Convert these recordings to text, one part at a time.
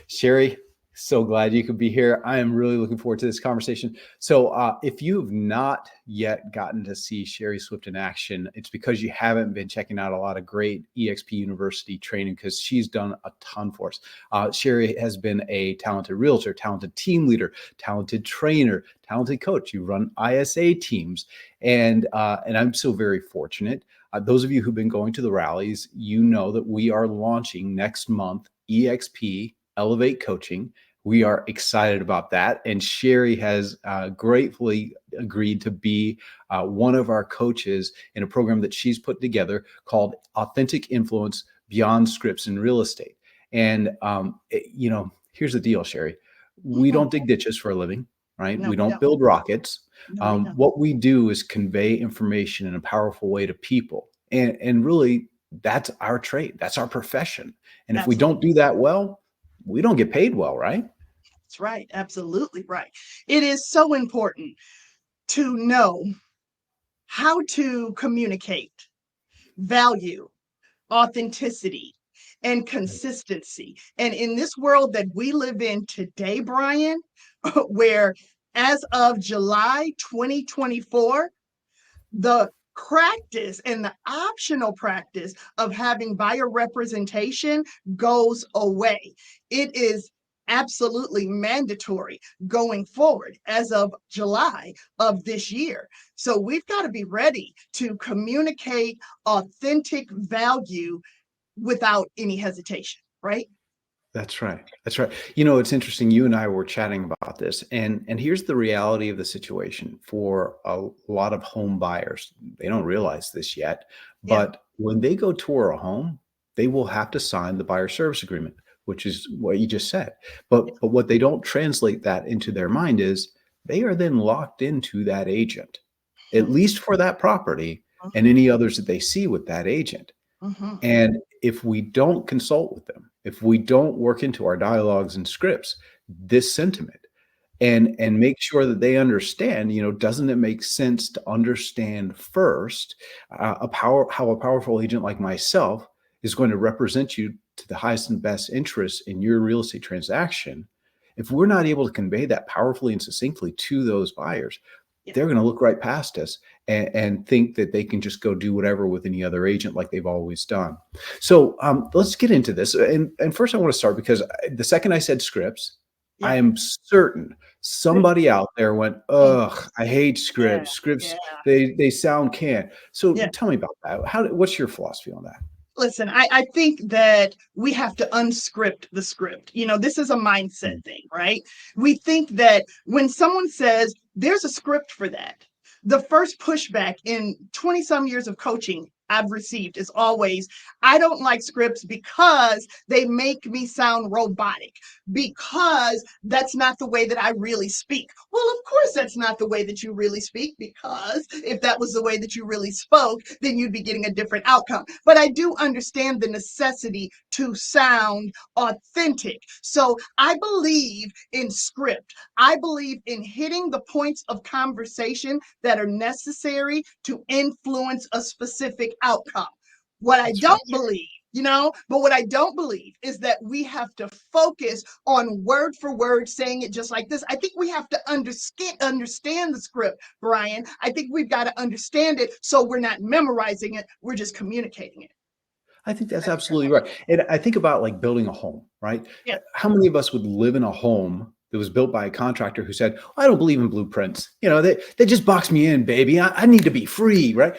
Sherry, so glad you could be here. I am really looking forward to this conversation. So, if you've not yet gotten to see Sherry Swift in action, it's because you haven't been checking out a lot of great EXP University training because she's done a ton for us. Sherry has been a talented realtor, talented team leader, talented trainer, talented coach. You run ISA teams, and I'm so very fortunate. Those of you who've been going to the rallies, you know that we are launching next month EXP Elevate Coaching. We are excited about that. And Sherry has gratefully agreed to be one of our coaches in a program that she's put together called Authentic Influence Beyond Scripts in Real Estate. And, here's the deal, Sherry. We don't dig ditches for a living, right? No, We we don't don't. build rockets. No, we don't. What we do is convey information in a powerful way to people. And really, that's our trade. That's our profession. And if we Absolutely. don't do that well, we don't get paid well, right? That's right. Absolutely right. It is so important to know how to communicate value, authenticity, and consistency. And in this world that we live in today, Bryon, where as of July 2024, the practice and the optional practice of having buyer representation goes away. It is absolutely mandatory going forward as of July of this year. So we've got to be ready to communicate authentic value without any hesitation, right? That's right. That's right. It's interesting. You and I were chatting about this, and here's the reality of the situation for a lot of home buyers. They don't realize this yet, Yeah. but when they go tour a home, they will have to sign the buyer service agreement, which is what you just said. But what they don't translate that into their mind is they are then locked into that agent, at least for that property and any others that they see with that agent. Mhm. And if we don't consult with them, if we don't work into our dialogues and scripts this sentiment and make sure that they understand, doesn't it make sense to understand first how a powerful agent like myself is going to represent you to the highest and best interest in your real estate transaction? If we're not able to convey that powerfully and succinctly to those buyers, Yeah. they're going to look right past us and think that they can just go do whatever with any other agent like they've always done. So let's get into this. And first, I want to start because the second I said scripts, I Yeah. am certain somebody out there went, ugh, I hate Yeah. scripts. Scripts, Yeah. they sound canned. So Yeah. tell me about that. What's your philosophy on that? Listen, I think that we have to unscript the script. This is a mindset Mm. thing, right? We think that when someone says there's a script for that, the first pushback in 20 some years of coaching I've received is always, I don't like scripts because they make me sound robotic, because that's not the way that I really speak. Well, of course, that's not the way that you really speak, because if that was the way that you really spoke, then you'd be getting a different outcome. But I do understand the necessity to sound authentic. So I believe in script. I believe in hitting the points of conversation that are necessary to influence a specific outcome. What I That's right. don't believe, but what I don't believe is that we have to focus on word for word saying it just like this. I think we have to understand the script, Bryon. I think we've got to understand it so we're not memorizing it, we're just communicating it. I think that's absolutely right. And I think about like building a home, right? Yeah. How many of us would live in a home that was built by a contractor who said, I don't believe in blueprints. They just box me in, baby. I need to be free, right?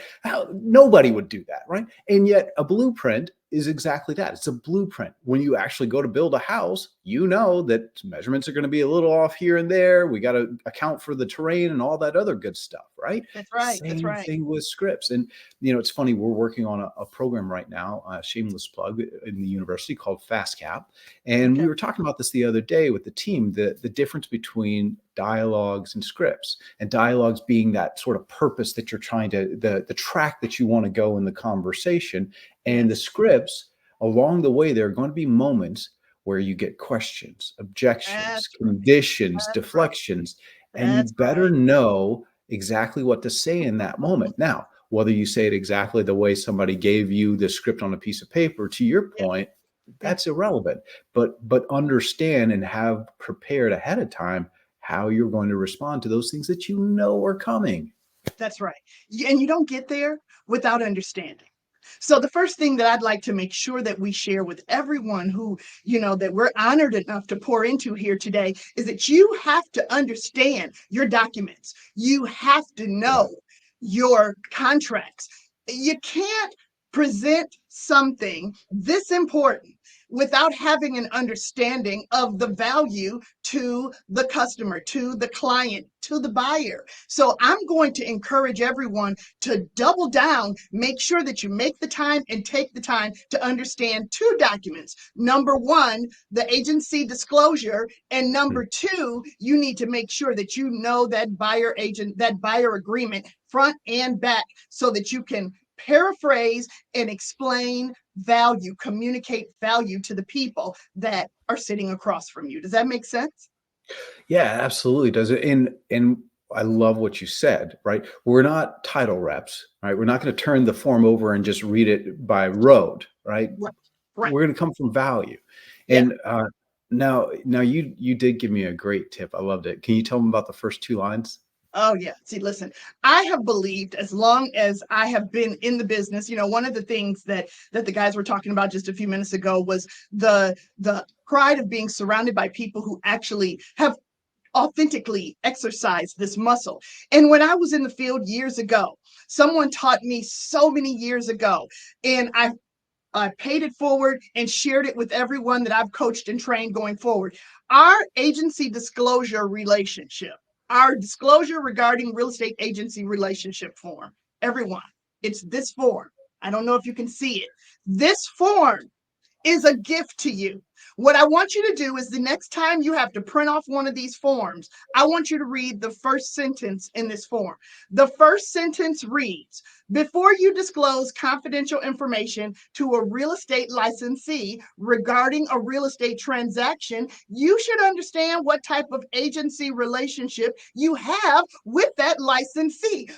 Nobody would do that, right? And yet a blueprint is exactly that. It's a blueprint. When you actually go to build a house, you know that measurements are going to be a little off here and there. We got to account for the terrain and all that other good stuff, right? That's right. That's Same right. thing with scripts. And it's funny, we're working on a program right now, a shameless plug in the university called FastCap. And Okay. we were talking about this the other day with the team, the difference between dialogues and scripts, and dialogues being that sort of purpose that you're trying to, the track that you want to go in the conversation, and the scripts along the way, there are going to be moments where you get questions, objections, That's right. conditions, That's right. deflections, and you That's better right. know exactly what to say in that moment. Now, whether you say it exactly the way somebody gave you the script on a piece of paper, to your Yeah. point, Yeah, that's irrelevant. But understand and have prepared ahead of time how you're going to respond to those things that you know are coming. that's right. And you don't get there without understanding. So the first thing that I'd like to make sure that we share with everyone who, that we're honored enough to pour into here today is that you have to understand your documents. You have to Yeah. know your contracts. You can't present something this important without having an understanding of the value to the customer, to the client, to the buyer. So I'm going to encourage everyone to double down, make sure that you make the time and take the time to understand two documents. Number one, the agency disclosure. And Hmm. number two, you need to make sure that you know that buyer agreement front and back so that you can paraphrase and explain value, communicate value to the people that are sitting across from you. Does that make sense? Yeah, absolutely does it. And I love what you said, right? We're not title reps, right? We're not going to turn the form over and just read it by rote, right? Right. Right. We're going to come from value. Yeah. And now you did give me a great tip. I loved it. Can you tell them about the first two lines? Oh, yeah. See, listen, I have believed as long as I have been in the business, one of the things that the guys were talking about just a few minutes ago was the pride of being surrounded by people who actually have authentically exercised this muscle. And when I was in the field years ago, someone taught me so many years ago, and I paid it forward and shared it with everyone that I've coached and trained going forward. Our agency disclosure relationship, our disclosure regarding real estate agency relationship form, everyone, it's this form. I don't know if you can see it. This form is a gift to you. What I want you to do is the next time you have to print off one of these forms, I want you to read the first sentence in this form. The first sentence reads, before you disclose confidential information to a real estate licensee regarding a real estate transaction, you should understand what type of agency relationship you have with that licensee.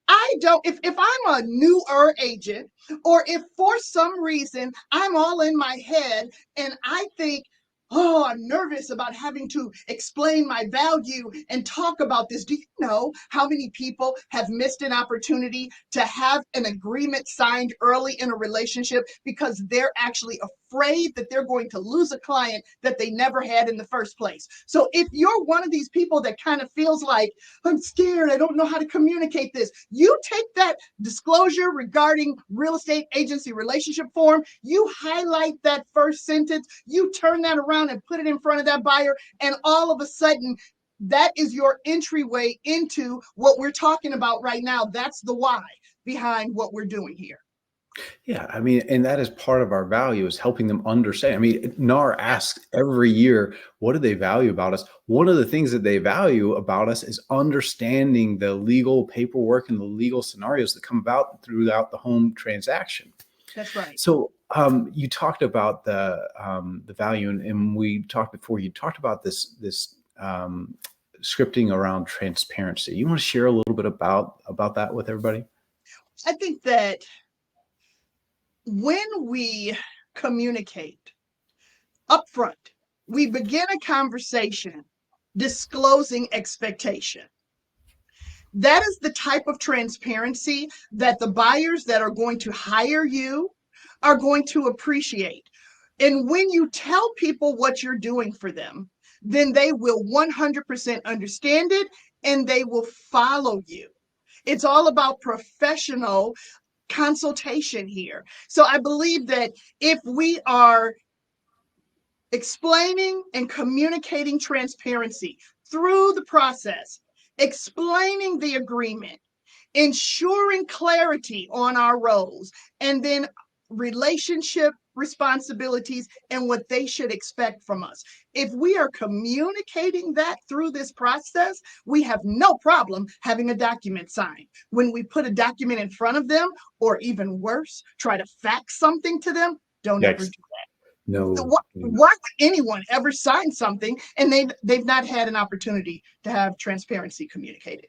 I don't, if I'm a newer agent, or if for some reason I'm all in my head and I think, oh, I'm nervous about having to explain my value and talk about this. Do you know how many people have missed an opportunity to have an agreement signed early in a relationship because they're actually afraid that they're going to lose a client that they never had in the first place? So if you're one of these people that kind of feels like, I'm scared, I don't know how to communicate this, you take that disclosure regarding real estate agency relationship form, you highlight that first sentence, you turn that around and put it in front of that buyer, and all of a sudden, that is your entryway into what we're talking about right now. That's the why behind what we're doing here. Yeah, I mean, and that is part of our value is helping them understand. I mean, NAR Yeah, asks every year, what do they value about us? One of the things that they value about us is understanding the legal paperwork and the legal scenarios that come about throughout the home transaction. that's right. So you talked about the value, and we talked before. You talked about this scripting around transparency. You want to share a little bit about that with everybody? I think that when we communicate upfront, we begin a conversation disclosing expectation. That is the type of transparency that the buyers that are going to hire you are going to appreciate. And when you tell people what you're doing for them, then they will 100% understand it and they will follow you. It's all about professional consultation here. So I believe that if we are explaining and communicating transparency through the process, explaining the agreement, ensuring clarity on our roles, and then relationship responsibilities and what they should expect from us. If we are communicating that through this process, we have no problem having a document signed. When we put a document in front of them, or even worse, try to fax something to them, don't ever Next. do that. No. Why would anyone ever sign something and they've not had an opportunity to have transparency communicated?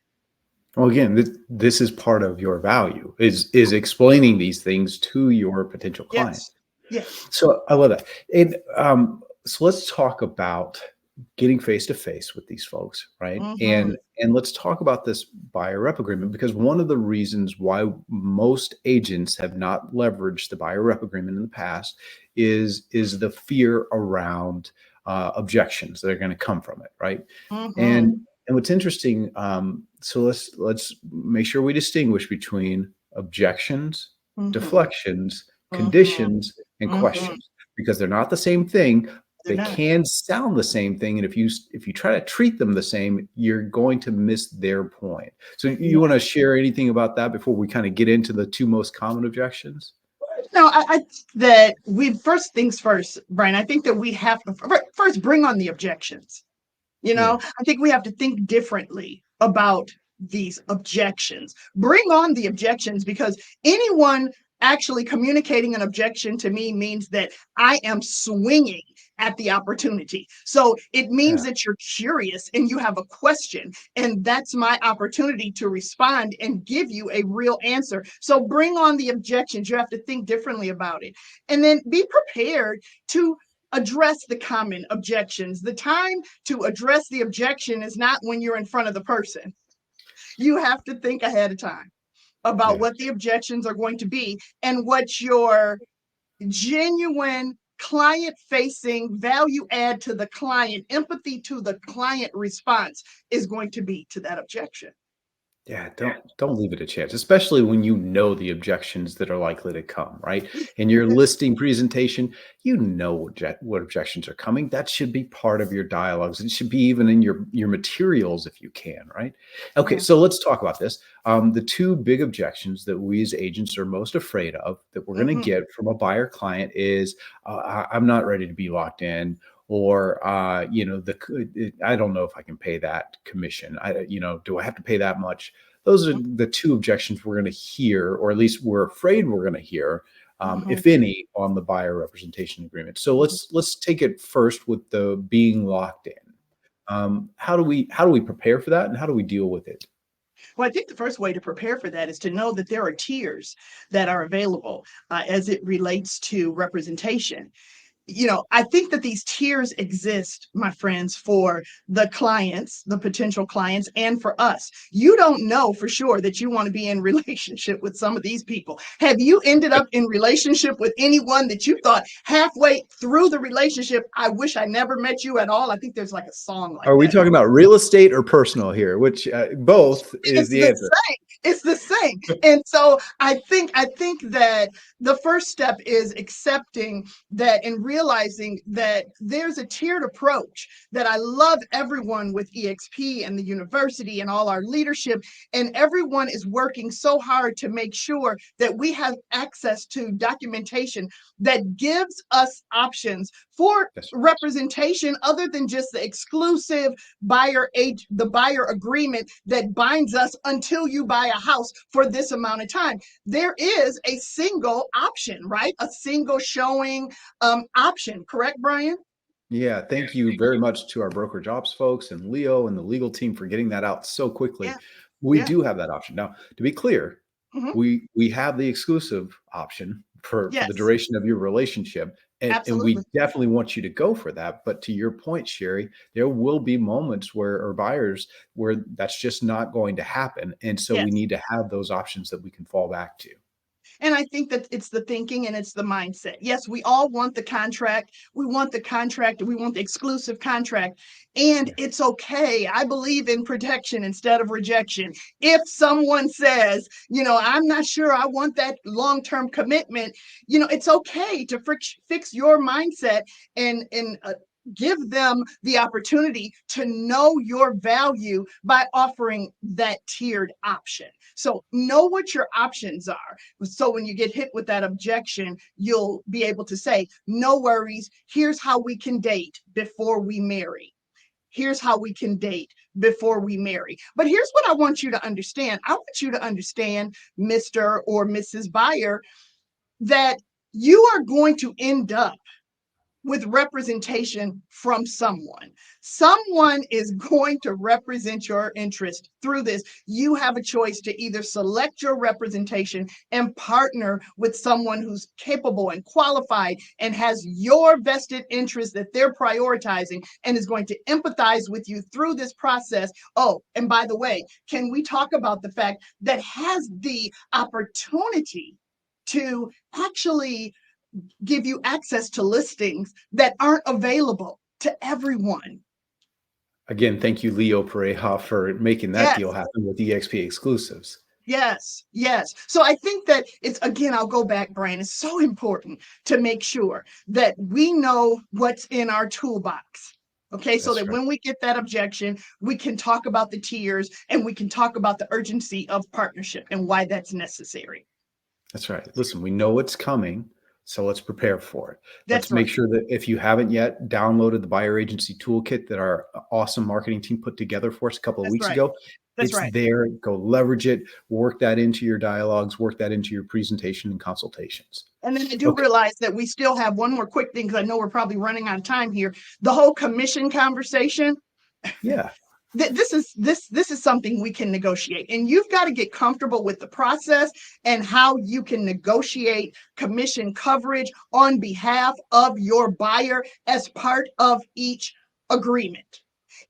Well, again, this is part of your value is explaining these things to your potential client. Yes. Yes. So I love that. And so let's talk about getting face to face with these folks, right? Hmm. And let's talk about this buyer rep agreement, because one of the reasons why most agents have not leveraged the buyer rep agreement in the past is the fear around objections that are going to come from it, right? Hmm. And what's interesting, so let's make sure we distinguish between objections, Hmm. deflections, Hmm. conditions, and Hmm. questions, because they're not the same thing. They're They not. can sound the same thing, and if you try to treat them the same, you're going to miss their point. So you want to share anything about that before we kind of get into the two most common objections? No, I think that we first things first, Brian. I think that we have to first bring on the objections. Yeah. I think we have to think differently about these objections. Bring on the objections because anyone actually communicating an objection to me means that I am swinging at the opportunity. So it means Yeah. that you're curious and you have a question, and that's my opportunity to respond and give you a real answer. So bring on the objections. You have to think differently about it. And then be prepared to address the common objections. The time to address the objection is not when you're in front of the person. You have to think ahead of time about Yeah. what the objections are going to be and what your genuine client facing value add to the client, empathy to the client response is going to be to that objection. Yeah, don't leave it a chance, especially when you know the objections that are likely to come, right? In your listing presentation, you know what objections are coming. That should be part of your dialogues. It should be even in your materials if you can, right? Okay, Yeah. so let's talk about this. The two big objections that we as agents are most afraid of that we're going to Mhm. get from a buyer client is I'm not ready to be locked in, or I don't know if I can pay that commission. Do I have to pay that much? Those are the two objections we're going to hear, or at least we're afraid we're going to hear, Mhm. if any, on the buyer representation agreement. So Mhm. let's take it first with the being locked in. How do we prepare for that, and how do we deal with it? Well, I think the first way to prepare for that is to know that there are tiers that are available as it relates to representation. I think that these tiers exist, my friends, for the clients, the potential clients, and for us. You don't know for sure that you want to be in relationship with some of these people. Have you ended up in relationship with anyone that you thought halfway through the relationship, I wish I never met you at all? I think there's like a song like Are we that. talking about real estate or personal here? Which both is It's the the answer. same. It's the same. And so I think that the first step is accepting that and realizing that there's a tiered approach, that I love everyone with EXP and the university and all our leadership, and everyone is working so hard to make sure that we have access to documentation that gives us options for Yes. representation other than just the exclusive the buyer agreement that binds us until you buy a house for this amount of time. There is a single option, right? A single showing option, correct, Brian? Yeah, thank you very much to our brokerage ops folks and Leo and the legal team for getting that out so quickly. Yeah. We Yeah. do have that option. Now, to be clear, Hmm. we have the exclusive option for the Yes, duration of your relationship. And we absolutely. definitely want you to go for that. But to your point, Sherry, there will be moments where, or buyers, where that's just not going to happen. And so we Yes. need to have those options that we can fall back to. And I think that it's the thinking and it's the mindset. Yes, we all want the contract. We want the contract. We want the exclusive contract. And Yeah. it's okay. I believe in protection instead of rejection. If someone says, I'm not sure I want that long term commitment, it's okay to fix your mindset and give them the opportunity to know your value by offering that tiered option. So know what your options are. So when you get hit with that objection, you'll be able to say, no worries. Here's how we can date before we marry. Here's how we can date before we marry. But here's what I want you to understand. I want you to understand, Mr. or Mrs. Buyer, that you are going to end up with representation from someone. Someone is going to represent your interest through this. You have a choice to either select your representation and partner with someone who's capable and qualified and has your vested interest that they're prioritizing and is going to empathize with you through this process. Oh, and by the way, can we talk about the fact that has the opportunity to actually give you access to listings that aren't available to everyone? Again, thank you, Leo Pareja, for making that deal Yes, happen with EXP exclusives. yes, yes. So I think that it's, again, I'll go back, Bryon. It's so important to make sure that we know what's in our toolbox. Okay, so That's that right. when we get that objection, we can talk about the tiers and we can talk about the urgency of partnership and why that's necessary. That's right. Listen, we know what's coming, so let's prepare for it. Let's That's make right. sure that if you haven't yet downloaded the buyer agency toolkit that our awesome marketing team put together for us a couple of That's weeks right. ago, That's it's right. there. Go leverage it, work that into your dialogues, work that into your presentation and consultations. And then I do Okay. realize that we still have one more quick thing, because I know we're probably running out of time here. The whole commission conversation. Yeah. This is something we can negotiate, and you've got to get comfortable with the process and how you can negotiate commission coverage on behalf of your buyer as part of each agreement.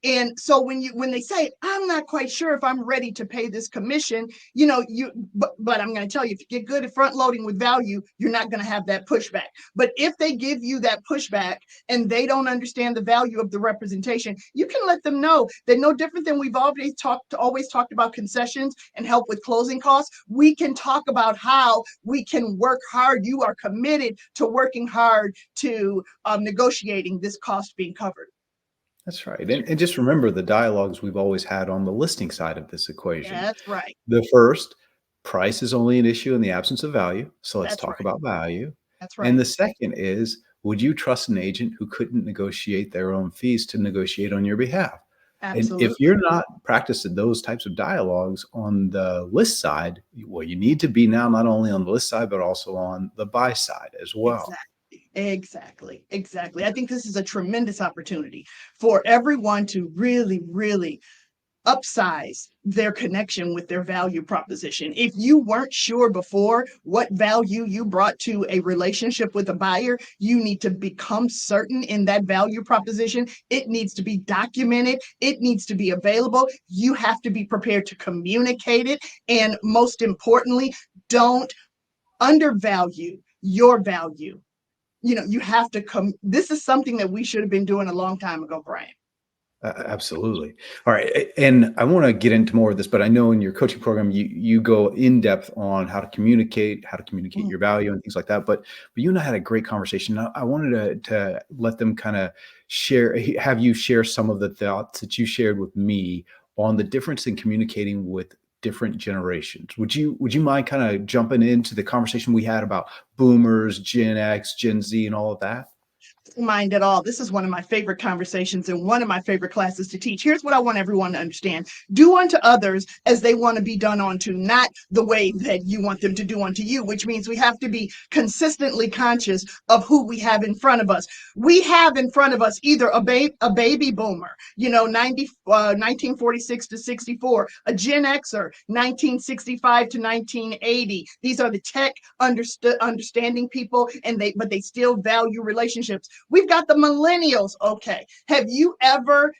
And so when they say, I'm not quite sure if I'm ready to pay this commission, but I'm going to tell you, if you get good at front loading with value, you're not going to have that pushback. But if they give you that pushback and they don't understand the value of the representation, you can let them know that, no different than we've always talked about concessions and help with closing costs. We can talk about how we can work hard. You are committed to working hard to negotiating this cost being covered. That's right. And just remember the dialogues we've always had on the listing side of this equation. That's right. The first, price is only an issue in the absence of value. So let's That's talk right. about value. That's And right. the second is, would you trust an agent who couldn't negotiate their own fees to negotiate on your behalf? And if Absolutely. you're not practicing those types of dialogues on the list side, well, you need to be now not only on the list side, but also on the buy side as well. Exactly. Exactly. Exactly. I think this is a tremendous opportunity for everyone to really, really upsize their connection with their value proposition. If you weren't sure before what value you brought to a relationship with a buyer, you need to become certain in that value proposition. It needs to be documented, it needs to be available. You have to be prepared to communicate it. And most importantly, don't undervalue your value. You have to come. This is something that we should have been doing a long time ago, Bryon. Absolutely. All right. And I want to get into more of this, but I know in your coaching program, you go in depth on how to communicate Mhm. your value and things like that. But you and I had a great conversation. I wanted to let them kind of have you share some of the thoughts that you shared with me on the difference in communicating with different generations. Would you mind kind of jumping into the conversation we had about boomers, Gen X, Gen Z, and all of that? Mind at all. This is one of my favorite conversations and one of my favorite classes to teach. Here's what I want everyone to understand: do unto others as they want to be done unto, not the way that you want them to do unto you, which means we have to be consistently conscious of who we have in front of us. We have in front of us either a baby boomer, 1946 to 64, a Gen Xer, 1965 to 1980. These are the tech understanding people, but they still value relationships. We've got the millennials. Okay. Have you ever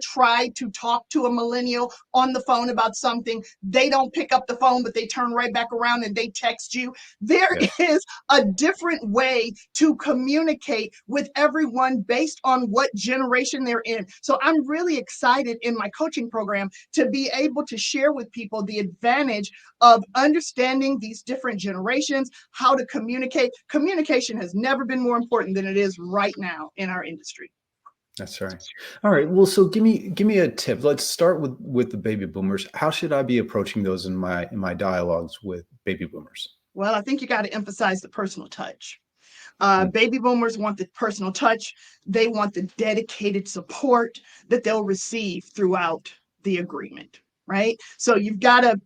tried to talk to a millennial on the phone about something? They don't pick up the phone, but they turn right back around and they text you. There Yes. is a different way to communicate with everyone based on what generation they're in. So I'm really excited in my coaching program to be able to share with people the advantage of understanding these different generations, how to communicate. Communication has never been more important than it is right now in our industry. That's right. All right. Well, so give me a tip. Let's start with the baby boomers. How should I be approaching those in my dialogues with baby boomers? Well, I think you got to emphasize the personal touch. Mm, Baby boomers want the personal touch. They want the dedicated support that they'll receive throughout the agreement, right? So you've got to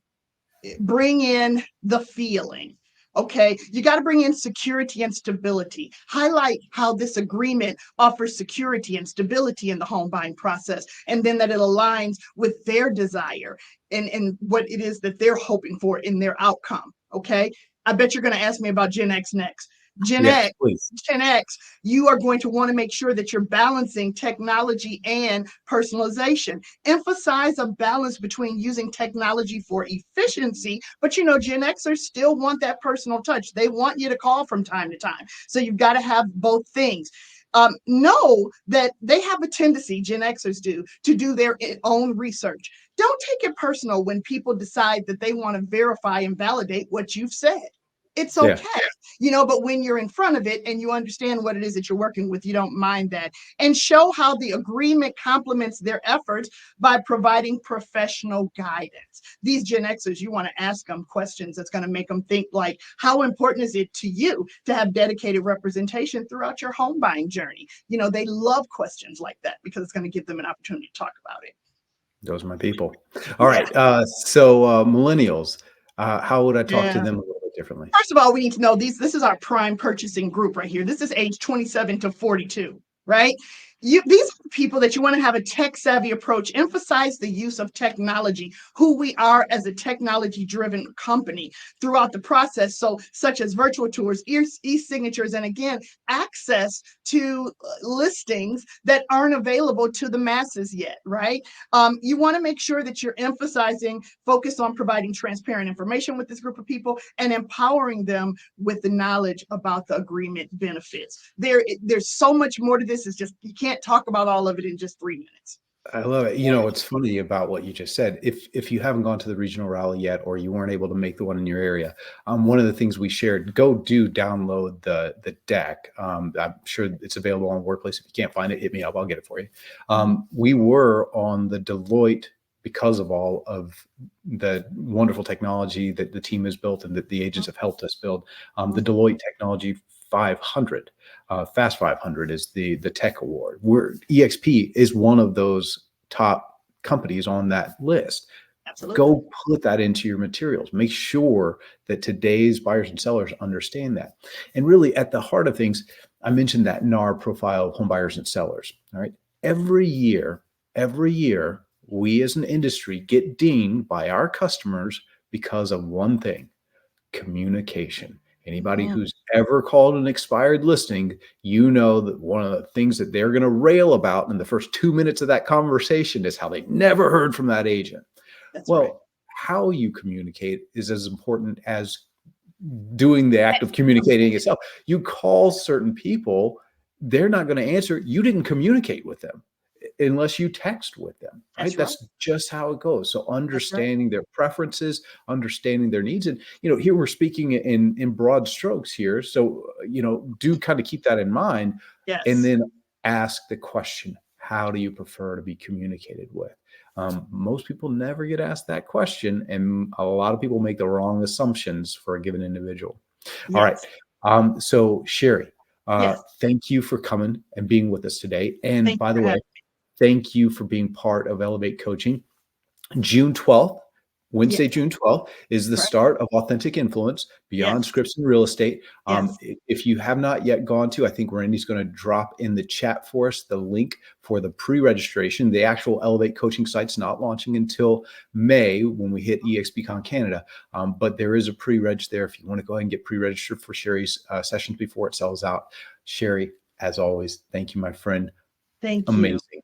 bring in the feeling. Okay, you got to bring in security and stability. Highlight how this agreement offers security and stability in the home buying process, and then that it aligns with their desire and what it is that they're hoping for in their outcome. Okay, I bet you're going to ask me about Gen X next. Gen Yes, X, please. Gen X, you are going to want to make sure that you're balancing technology and personalization. Emphasize a balance between using technology for efficiency, but Gen Xers still want that personal touch. They want you to call from time to time. So you've got to have both things. Know that they have a tendency, Gen Xers do, to do their own research. Don't take it personal when people decide that they want to verify and validate what you've said. It's Yeah. okay, but when you're in front of it and you understand what it is that you're working with, you don't mind that. And show how the agreement complements their efforts by providing professional guidance. These Gen Xers, you want to ask them questions that's going to make them think, like, how important is it to you to have dedicated representation throughout your home buying journey? They love questions like that because it's going to give them an opportunity to talk about it. Those are my people. All Yeah. right. So millennials, how would I talk to Yeah. them a little bit differently? First of all, we need to know this is our prime purchasing group right here. This is age 27 to 42, right? These are the people that you want to have a tech savvy approach, emphasize the use of technology, who we are as a technology driven company throughout the process. So, such as virtual tours, e-signatures, and again, access to listings that aren't available to the masses yet, right? You want to make sure that you're emphasizing focus on providing transparent information with this group of people and empowering them with the knowledge about the agreement benefits. There's so much more to this. It's just you can't talk about all of it in just 3 minutes. I love it. What's funny about what you just said, if you haven't gone to the regional rally yet, or you weren't able to make the one in your area, one of the things we shared, download the deck. I'm sure it's available on Workplace. If you can't find it, hit me up. I'll get it for you. We were on the Deloitte because of all of the wonderful technology that the team has built and that the agents have helped us build. The Deloitte Technology 500. Fast 500 is the tech award. EXP is one of those top companies on that list. Absolutely. Go put that into your materials. Make sure that today's buyers and sellers understand that. And really, at the heart of things, I mentioned that NAR profile of home buyers and sellers. All right. Every year, we as an industry get dinged by our customers because of one thing: communication. Anybody who's ever called an expired listing, that one of the things that they're going to rail about in the first 2 minutes of that conversation is how they never heard from that agent. That's right. How you communicate is as important as doing the act of communicating itself. You call certain people, they're not going to answer. You didn't communicate with them unless you text with them, right? That's That's just how it goes. So That's right. understanding their preferences, understanding their needs. And, here we're speaking in broad strokes here. So, do kind of keep that in mind. Yes. And then ask the question, how do you prefer to be communicated with? Most people never get asked that question, and a lot of people make the wrong assumptions for a given individual. Yes. All right. So Sherry, Yes. thank you for coming and being with us today. And Thank by you the for way, having thank you for being part of Elevate Coaching. June 12th, Wednesday, Yes. June 12th, is the Correct. start of Authentic Influence Beyond Yes. Scripts in Real Estate. Yes. If you have not yet gone to, I think Randy's going to drop in the chat for us the link for the pre-registration. The actual Elevate Coaching site's not launching until May when we hit EXPCon Canada. But there is a pre-reg there if you want to go ahead and get pre-registered for Sherry's sessions before it sells out. Sherry, as always, thank you, my friend. Thank you. Amazing.